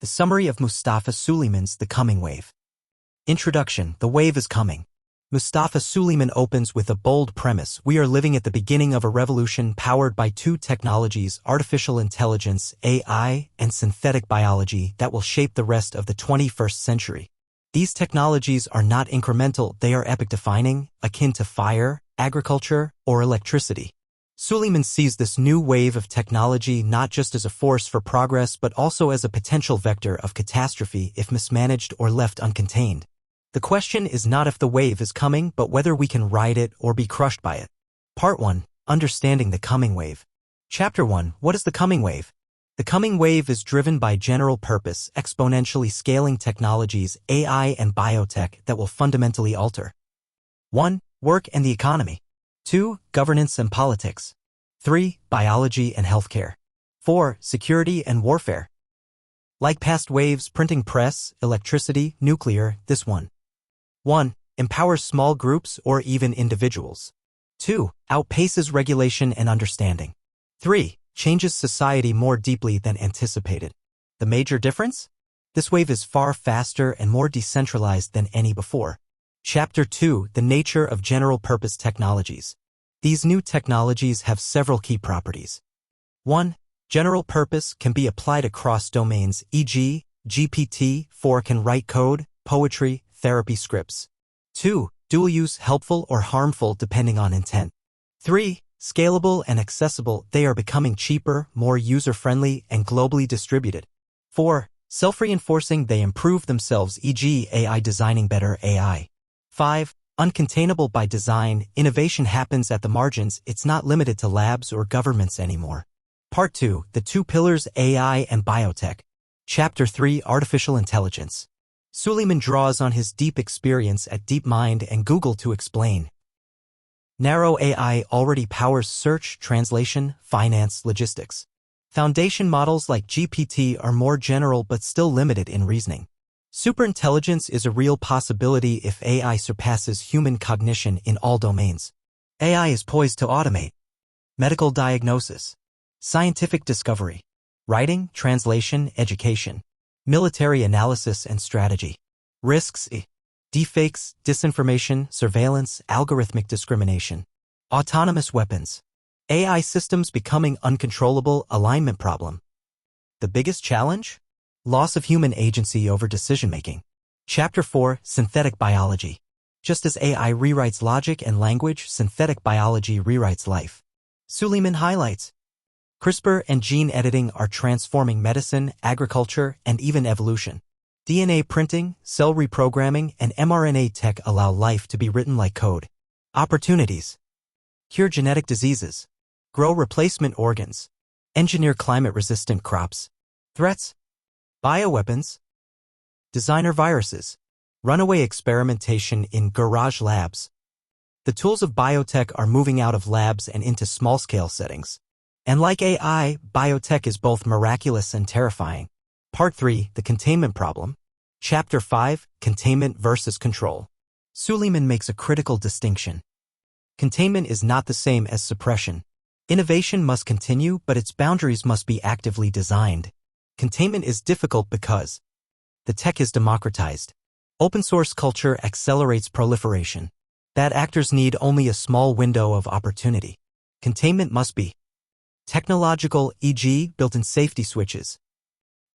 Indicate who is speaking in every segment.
Speaker 1: The summary of Mustafa Suleyman's The Coming Wave. Introduction: The wave is coming. Mustafa Suleyman opens with a bold premise. We are living at the beginning of a revolution powered by two technologies, artificial intelligence, AI, and synthetic biology, that will shape the rest of the 21st century. These technologies are not incremental, they are epoch-defining, akin to fire, agriculture, or electricity. Suleyman sees this new wave of technology not just as a force for progress but also as a potential vector of catastrophe if mismanaged or left uncontained. The question is not if the wave is coming, but whether we can ride it or be crushed by it. Part 1. Understanding the coming wave. Chapter 1. What is the coming wave? The coming wave is driven by general-purpose, exponentially scaling technologies, AI and biotech, that will fundamentally alter 1. Work and the economy. 2. Governance and politics. 3. Biology and healthcare. 4. Security and warfare. Like past waves, printing press, electricity, nuclear, this one. 1. Empowers small groups or even individuals. 2. Outpaces regulation and understanding. 3. Changes society more deeply than anticipated. The major difference? This wave is far faster and more decentralized than any before. Chapter 2. The nature of general-purpose technologies. These new technologies have several key properties. 1. General purpose can be applied across domains, e.g., GPT-4 can write code, poetry, therapy scripts. 2. Dual use, helpful or harmful depending on intent. 3. Scalable and accessible, they are becoming cheaper, more user-friendly, and globally distributed. 4. Self-reinforcing, they improve themselves, e.g., AI designing better AI. 5. Uncontainable by design, innovation happens at the margins, it's not limited to labs or governments anymore. Part 2. The two pillars, AI and biotech. Chapter 3. Artificial intelligence. Suleyman draws on his deep experience at DeepMind and Google to explain. Narrow AI already powers search, translation, finance, logistics. Foundation models like GPT are more general but still limited in reasoning. Superintelligence is a real possibility if AI surpasses human cognition in all domains. AI is poised to automate medical diagnosis, scientific discovery, writing, translation, education, military analysis and strategy. Risks: deepfakes, disinformation, surveillance, algorithmic discrimination, autonomous weapons, AI systems becoming uncontrollable, alignment problem. The biggest challenge? Loss of human agency over decision-making. Chapter 4. Synthetic biology. Just as AI rewrites logic and language, synthetic biology rewrites life. Suleyman highlights: CRISPR and gene editing are transforming medicine, agriculture, and even evolution. DNA printing, cell reprogramming, and mRNA tech allow life to be written like code. Opportunities: cure genetic diseases, grow replacement organs, engineer climate-resistant crops. Threats: bioweapons, designer viruses, runaway experimentation in garage labs. The tools of biotech are moving out of labs and into small-scale settings. And like AI, biotech is both miraculous and terrifying. Part 3. The containment problem. Chapter 5. Containment versus control. Suleyman makes a critical distinction. Containment is not the same as suppression. Innovation must continue, but its boundaries must be actively designed. Containment is difficult because the tech is democratized. Open-source culture accelerates proliferation. Bad actors need only a small window of opportunity. Containment must be technological, e.g., built-in safety switches.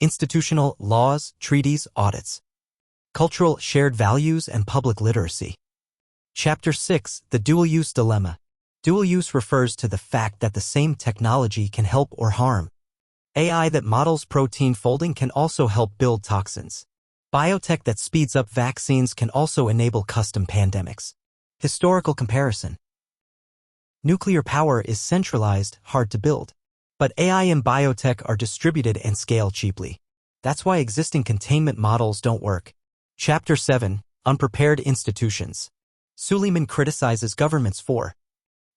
Speaker 1: Institutional, laws, treaties, audits. Cultural, shared values, and public literacy. Chapter 6. The dual-use dilemma. Dual use refers to the fact that the same technology can help or harm. AI that models protein folding can also help build toxins. Biotech that speeds up vaccines can also enable custom pandemics. Historical comparison. Nuclear power is centralized, hard to build. But AI and biotech are distributed and scale cheaply. That's why existing containment models don't work. Chapter 7. Unprepared institutions. Suleyman criticizes governments for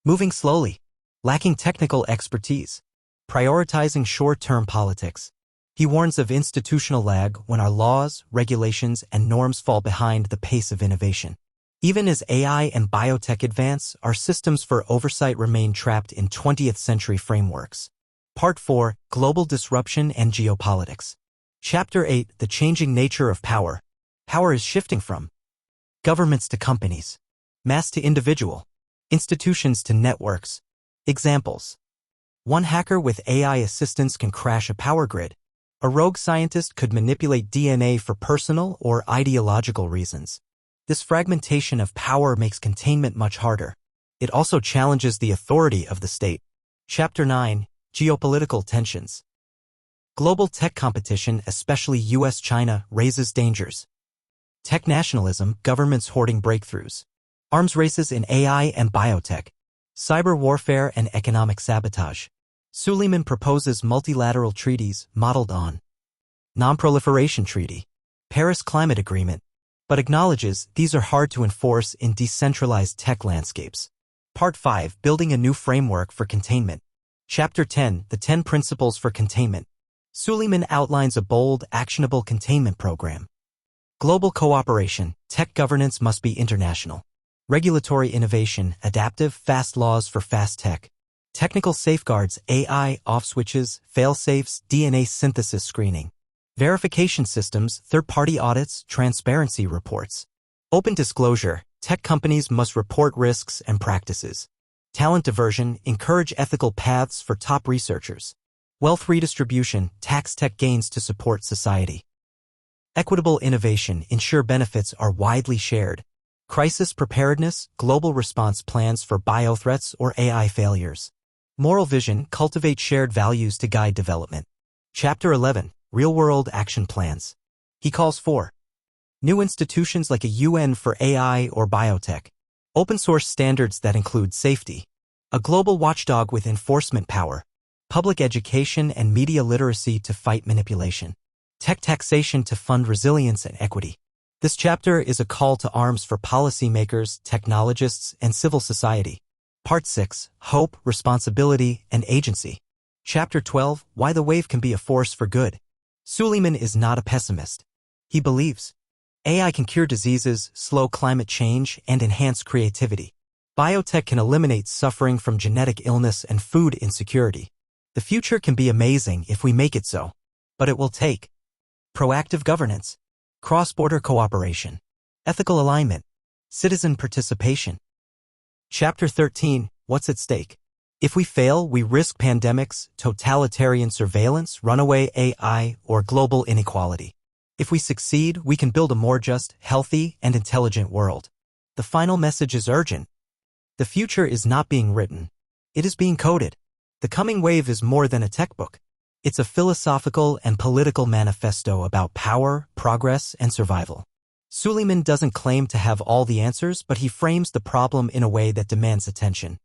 Speaker 1: moving slowly, lacking technical expertise, prioritizing short-term politics. He warns of institutional lag when our laws, regulations, and norms fall behind the pace of innovation. Even as AI and biotech advance, our systems for oversight remain trapped in 20th century frameworks. Part 4. Global disruption and geopolitics. Chapter 8, The Changing Nature of Power. Power is shifting from governments to companies, mass to individual, institutions to networks. Examples. One hacker with AI assistance can crash a power grid. A rogue scientist could manipulate DNA for personal or ideological reasons. This fragmentation of power makes containment much harder. It also challenges the authority of the state. Chapter 9, Geopolitical Tensions. Global tech competition, especially US-China, raises dangers. Tech nationalism, governments hoarding breakthroughs. Arms races in AI and biotech. Cyber warfare and economic sabotage. Suleyman proposes multilateral treaties modeled on Non-Proliferation Treaty, Paris Climate Agreement, but acknowledges these are hard to enforce in decentralized tech landscapes. Part 5, Building a New Framework for Containment. Chapter 10, The 10 Principles for Containment. Suleyman outlines a bold, actionable containment program. Global cooperation, tech governance must be international. Regulatory innovation, adaptive, fast laws for fast tech. Technical safeguards, AI, off-switches, fail-safes, DNA synthesis screening. Verification systems, third-party audits, transparency reports. Open disclosure, tech companies must report risks and practices. Talent diversion, encourage ethical paths for top researchers. Wealth redistribution, tax tech gains to support society. Equitable innovation, ensure benefits are widely shared. Crisis preparedness, global response plans for biothreats or AI failures. Moral vision, cultivate shared values to guide development. Chapter 11, Real-World Action Plans. He calls for new institutions like a UN for AI or biotech. Open-source standards that include safety. A global watchdog with enforcement power. Public education and media literacy to fight manipulation. Tech taxation to fund resilience and equity. This chapter is a call to arms for policymakers, technologists, and civil society. Part 6, Hope, Responsibility, and Agency. Chapter 12, Why the Wave Can Be a Force for Good. Suleyman is not a pessimist. He believes AI can cure diseases, slow climate change, and enhance creativity. Biotech can eliminate suffering from genetic illness and food insecurity. The future can be amazing if we make it so. But it will take proactive governance, cross-border cooperation, ethical alignment, citizen participation. Chapter 13, What's at Stake? If we fail, we risk pandemics, totalitarian surveillance, runaway AI, or global inequality. If we succeed, we can build a more just, healthy, and intelligent world. The final message is urgent. The future is not being written. It is being coded. The coming wave is more than a tech book. It's a philosophical and political manifesto about power, progress, and survival. Suleyman doesn't claim to have all the answers, but he frames the problem in a way that demands attention.